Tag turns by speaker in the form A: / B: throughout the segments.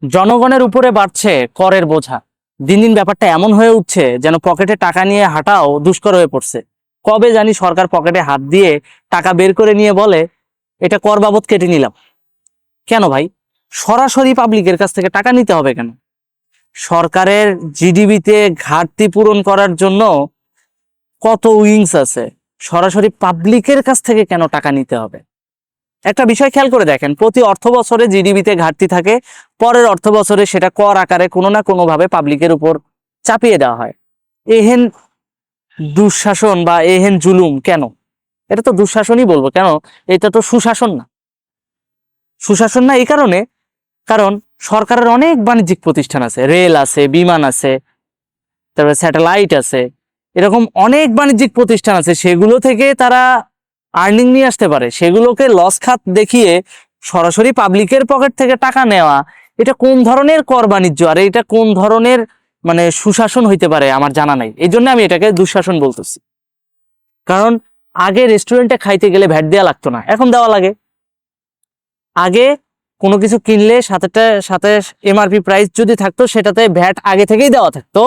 A: জনগণের উপরে বাড়ছে করের বোঝা। দিন দিন ব্যাপারটা এমন হয়ে উঠছে যেন পকেটে টাকা নিয়ে হাঁটাও দুষ্কর হয়ে পড়ছে। কবে জানি সরকার পকেটে হাত দিয়ে টাকা বের করে নিয়ে বলে এটা কর বাবদ কেটে নিলাম। কেন ভাই? সরাসরি পাবলিকের কাছ থেকে টাকা নিতে হবে কেন? সরকারের জিডিপিতে ঘাটতি পূরণ করার জন্য কত উইংস আছে, সরাসরি পাবলিকের কাছ থেকে কেন টাকা নিতে হবে? একটা বিষয় খেয়াল করে দেখেন, প্রতি অর্থ বছরে জিডিপিতে ঘাটতি থাকে, পরের অর্থ বছরে সেটা কর আকারে কোনো না কোনো ভাবে পাবলিকের উপর চাপিয়ে দেওয়া হয়। এহেন দুঃশাসন বা এহেন জুলুম কেন? এটা তো দুঃশাসনই বলবো, কেন এটা তো সুশাসন না। সুশাসন না এই কারণে, কারণ সরকারের অনেক বাণিজ্যিক প্রতিষ্ঠান আছে, রেল আছে, বিমান আছে, তারপরে স্যাটেলাইট আছে, এরকম অনেক বাণিজ্যিক প্রতিষ্ঠান আছে, সেগুলো থেকে তারা আর্নিং নিয়ে আসতে পারে। সেগুলোকে লস খাত দেখিয়ে সরাসরি পাবলিকের পকেট থেকে টাকা নেওয়া, এটা কোন ধরনের কর বাণিজ্য আর এটা কোন ধরনের মানে সুশাসন হইতে পারে আমার জানা নাই। এই জন্য আমি এটাকে দুঃশাসন বলতেছি। কারণ আগে রেস্টুরেন্টে খাইতে গেলে ভ্যাট দেওয়া লাগতো না, এখন দেওয়া লাগে। আগে কোনো কিছু কিনলে সাথে এমআরপি প্রাইস যদি থাকতো সেটাতে ভ্যাট আগে থেকেই দেওয়া থাকতো,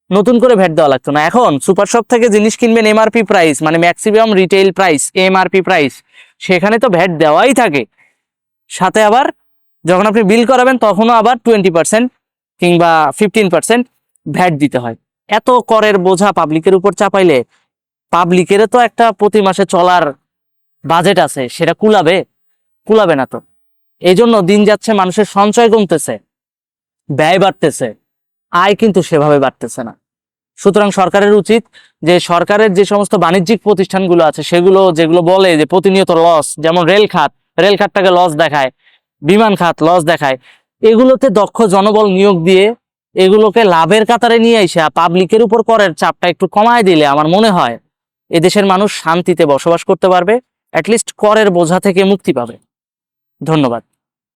A: নতুন করে ভ্যাট দেওয়া লাগতো না। এখন সুপার শপ থেকে জিনিস কিনবেন এমআরপি প্রাইস, মানে maximum retail price, MRP price, সেখানে তো ভ্যাট দেওয়াই থাকে। সাথে আবার যখন আপনি বিল করাবেন তখনও আবার 20% কিংবা 15% ভ্যাট দিতে হয়। এত করের বোঝা পাবলিকের উপর চাপাইলে পাবলিকেরও তো একটা প্রতি মাসে চলার বাজেট আছে, সেটা কুলাবে? কুলাবে না তো। এই জন্য দিন যাচ্ছে, মানুষের সঞ্চয় কমতেছে, ব্যয় বাড়তেছে, আয় কিন্তু সেভাবে বাড়তেছে না। সুতরাং সরকারের উচিত যে সরকারের যে সমস্ত বাণিজ্যিক প্রতিষ্ঠানগুলো আছে সেগুলো যেগুলো বলে যে প্রতিনিয়ত লস, যেমন রেল খাতটাকে লস দেখায়, বিমান খাত লস দেখায়, এগুলোতে দক্ষ জনবল নিয়োগ দিয়ে এগুলোকে লাভের কাতারে নিয়ে এসে পাবলিকের উপর করের চাপটা একটু কমায় দিলে আমার মনে হয় এদেশের মানুষ শান্তিতে বসবাস করতে পারবে, অ্যাটলিস্ট করের বোঝা থেকে মুক্তি পাবে। ধন্যবাদ।